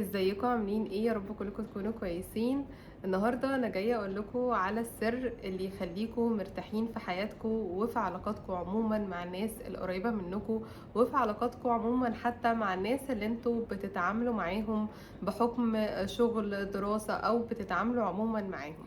ازيكم عاملين ايه؟ يا رب كلكم تكونوا كويسين. النهارده انا جايه اقول لكم على السر اللي يخليكم مرتاحين في حياتكم وفي علاقاتكم عموما مع الناس القريبه منكم، وفي علاقاتكم عموما حتى مع الناس اللي انتوا بتتعاملوا معاهم بحكم شغل دراسه او بتتعاملوا عموما معاهم.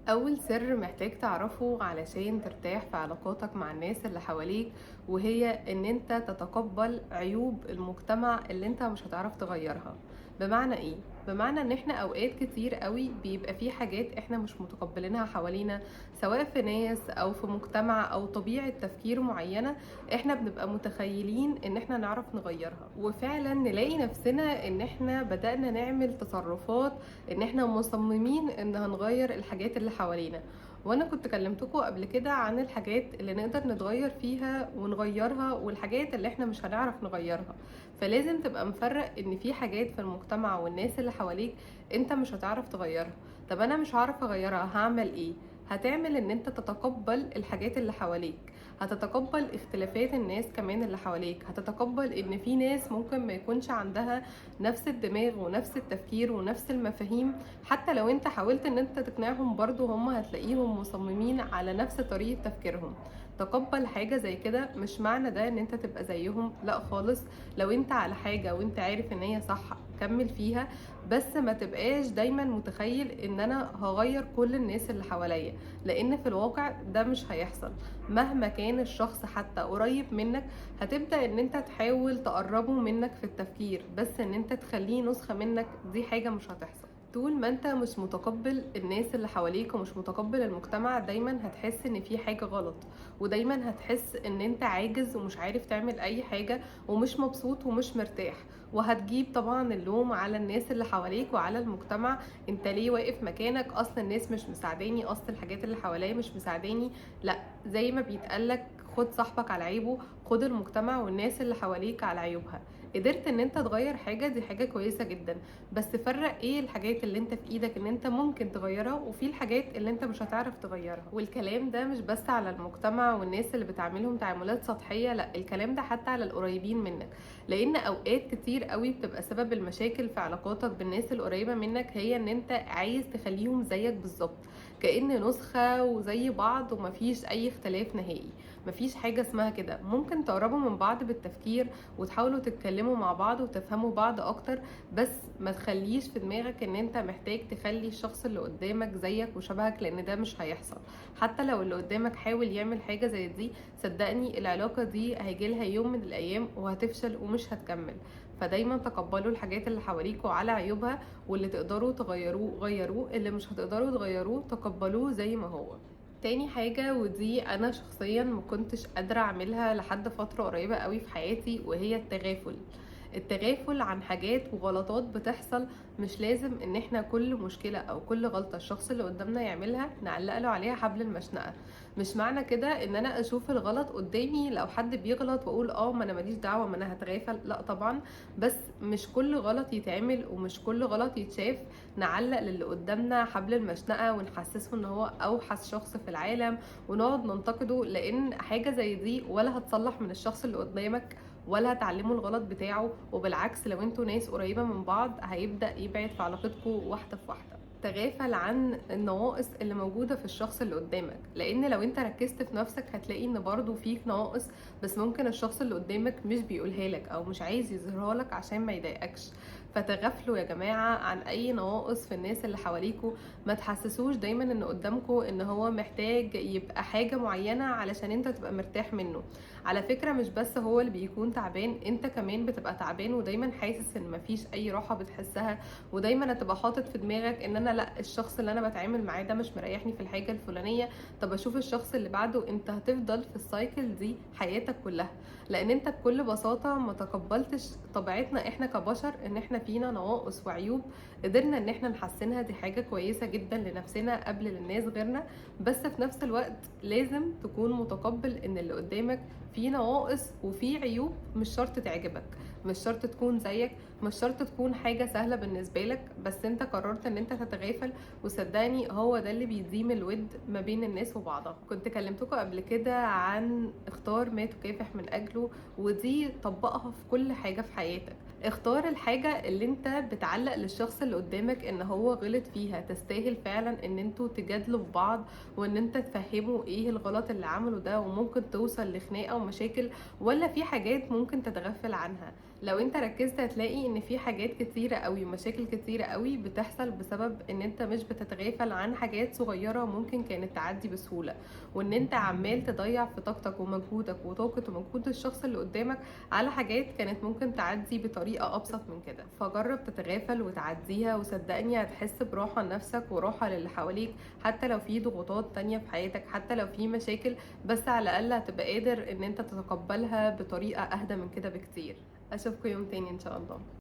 اول سر محتاج تعرفه علشان ترتاح في علاقاتك مع الناس اللي حواليك، وهي ان انت تتقبل عيوب المجتمع اللي انت مش هتعرف تغيرها. بمعنى ايه؟ بمعنى ان احنا اوقات كتير قوي بيبقى في حاجات احنا مش متقبلينها حوالينا، سواء في ناس او في مجتمع او طبيعة تفكير معينة، احنا بنبقى متخيلين ان احنا نعرف نغيرها، وفعلا نلاقي نفسنا ان احنا بدأنا نعمل تصرفات ان احنا مصممين ان هنغير الحاجات اللي حوالينا. وانا كنت كلمتكم قبل كده عن الحاجات اللي نقدر نتغير فيها ونغيرها، والحاجات اللي احنا مش هنعرف نغيرها. فلازم تبقى مفرق ان في حاجات في المجتمع والناس اللي حواليك انت مش هتعرف تغيرها. طب انا مش هعرف اغيرها، هعمل ايه؟ هتعمل ان انت تتقبل الحاجات اللي حواليك، هتتقبل اختلافات الناس كمان اللي حواليك، هتتقبل ان في ناس ممكن ما يكونش عندها نفس الدماغ ونفس التفكير ونفس المفاهيم. حتى لو انت حاولت ان انت تقنعهم برضو هم هتلاقيهم مصممين على نفس طريقة تفكيرهم. تقبل حاجة زي كده، مش معنى ده ان انت تبقى زيهم، لا خالص. لو انت على حاجة وانت عارف ان هي صح كمل فيها، بس ما تبقاش دايما متخيل ان انا هغير كل الناس اللي حواليا، لان في الواقع ده مش هيحصل. مهما كان الشخص حتى قريب منك، هتبدأ ان انت تحاول تقربه منك في التفكير، بس ان انت تخليه نسخة منك دي حاجة مش هتحصل. طول ما انت مش متقبل الناس اللي حواليك ومش متقبل المجتمع، دايما هتحس ان في حاجة غلط، ودايما هتحس ان انت عاجز ومش عارف تعمل اي حاجة، ومش مبسوط ومش مرتاح. وهتجيب طبعا اللوم على الناس اللي حواليك وعلى المجتمع. انت ليه واقف مكانك؟ اصل الناس مش مساعداني، اصل الحاجات اللي حواليا مش مساعداني. لا، زي ما بيتقالك خد صاحبك على عيبه، خد المجتمع والناس اللي حواليك على عيوبها. قدرت ان انت تغير حاجة، دي حاجة كويسة جدا، بس فرق ايه الحاجات اللي انت في ايدك ان انت ممكن تغيرها، وفي الحاجات اللي انت مش هتعرف تغيرها. والكلام ده مش بس على المجتمع والناس اللي بتعملهم تعاملات سطحية، لا، الكلام ده حتى على القريبين منك. لان اوقات كتير قوي بتبقى سبب المشاكل في علاقاتك بالناس القريبة منك هي ان انت عايز تخليهم زيك بالظبط، كأن نسخة وزي بعض ومفيش اي اختلاف نهائي. مفيش حاجة اسمها كده. ممكن تقربوا من بعض بالتفكير وتحاولوا تتكلموا مع بعض وتفهموا بعض اكتر، بس ما تخليش في دماغك ان انت محتاج تخلي الشخص اللي قدامك زيك وشبهك، لان ده مش هيحصل. حتى لو اللي قدامك حاول يعمل حاجة زي دي، صدقني العلاقة دي هيجيلها يوم من الايام وهتفشل ومش هتكمل. فدايما تقبلوا الحاجات اللي حواليكوا على عيوبها، واللي تقدروا تغيروه غيروه، اللي مش هتقدروا تغيروه تقبلوه زي ما هو. تاني حاجة، ودي انا شخصيا ما كنتش قادرة اعملها لحد فترة قريبة قوي في حياتي، وهي التغافل. التغافل عن حاجات وغلطات بتحصل. مش لازم ان احنا كل مشكلة او كل غلطة الشخص اللي قدامنا يعملها نعلق له عليها حبل المشنقة. مش معنى كده ان انا اشوف الغلط قدامي لو حد بيغلط واقول ما انا ماليش دعوة، ما انا هتغافل، لا طبعا. بس مش كل غلط يتعمل ومش كل غلط يتشاف نعلق للي قدامنا حبل المشنقة ونحسسه ان هو اوحش شخص في العالم، ونقعد ننتقده، لان حاجة زي دي ولا هتصلح من الشخص اللي قدامك ولا هتعلموا الغلط بتاعه. وبالعكس، لو انتوا ناس قريبة من بعض هيبدأ يبعد في علاقتكم واحدة في واحدة. تغافل عن النواقص اللي موجودة في الشخص اللي قدامك، لان لو انت ركزت في نفسك هتلاقي ان برضو فيك نواقص، بس ممكن الشخص اللي قدامك مش بيقولها لك او مش عايز يظهرها لك عشان ما يضايقكش. فتغافلوا يا جماعة عن اي نواقص في الناس اللي حواليكوا. ما تحسسوش دايما ان قدامكوا ان هو محتاج يبقى حاجة معينة علشان انت تبقى مرتاح منه. على فكرة مش بس هو اللي بيكون تعبان، انت كمان بتبقى تعبان ودايما حاسس ان مفيش اي راحة بتحسها، ودايما هتبقى حاطط في دماغك ان انا لا، الشخص اللي انا بتعامل معاه ده مش مريحني في الحاجة الفلانية، طب اشوف الشخص اللي بعده. انت هتفضل في السايكل دي حياتك كلها، لان انت بكل بساطة ما تقبلتش طبيعتنا احنا كبشر ان احنا فينا نواقص وعيوب قدرنا ان احنا نحسنها. دي حاجة كويسة جدا لنفسنا قبل للناس غيرنا. بس في نفس الوقت لازم تكون متقبل ان اللي قدامك فيه نواقص وفيه عيوب، مش شرط تعجبك، مش شرط تكون زيك، مش شرط تكون حاجة سهلة بالنسبة لك، بس انت قررت ان انت تتغافل. وصدقني هو ده اللي بيديم الود ما بين الناس وبعضها. كنت كلمتكم قبل كده عن اختار ما تكافح من اجله، ودي طبقها في كل حاجة في حياتك. اختار الحاجة اللي انت بتعلق للشخص اللي قدامك ان هو غلط فيها، تستاهل فعلا ان انتوا تجادلوا في بعض، وان انت تفهموا ايه الغلط اللي عمله ده، وممكن توصل لخناقة ومشاكل، ولا في حاجات ممكن تتغافل عنها. لو انت ركزت هتلاقي ان في حاجات كتيرة قوي ومشاكل كتيرة قوي بتحصل بسبب ان انت مش بتتغافل عن حاجات صغيرة ممكن كانت تعدي بسهولة، وان انت عمال تضيع في طاقتك ومجهودك وطاقة ومجهود الشخص اللي قدامك على حاجات كانت ممكن تعدي بطريقة أبسط من كده. فجرب تتغافل وتعديها، وصدقني هتحس براحة لنفسك وراحة للي حواليك، حتى لو في ضغوطات تانية في حياتك، حتى لو في مشاكل، بس على الأقل هتبقى قادر ان انت تتقبلها بطريقة أهدى من كده بكتير. أشوفكم يوم تاني إن شاء الله.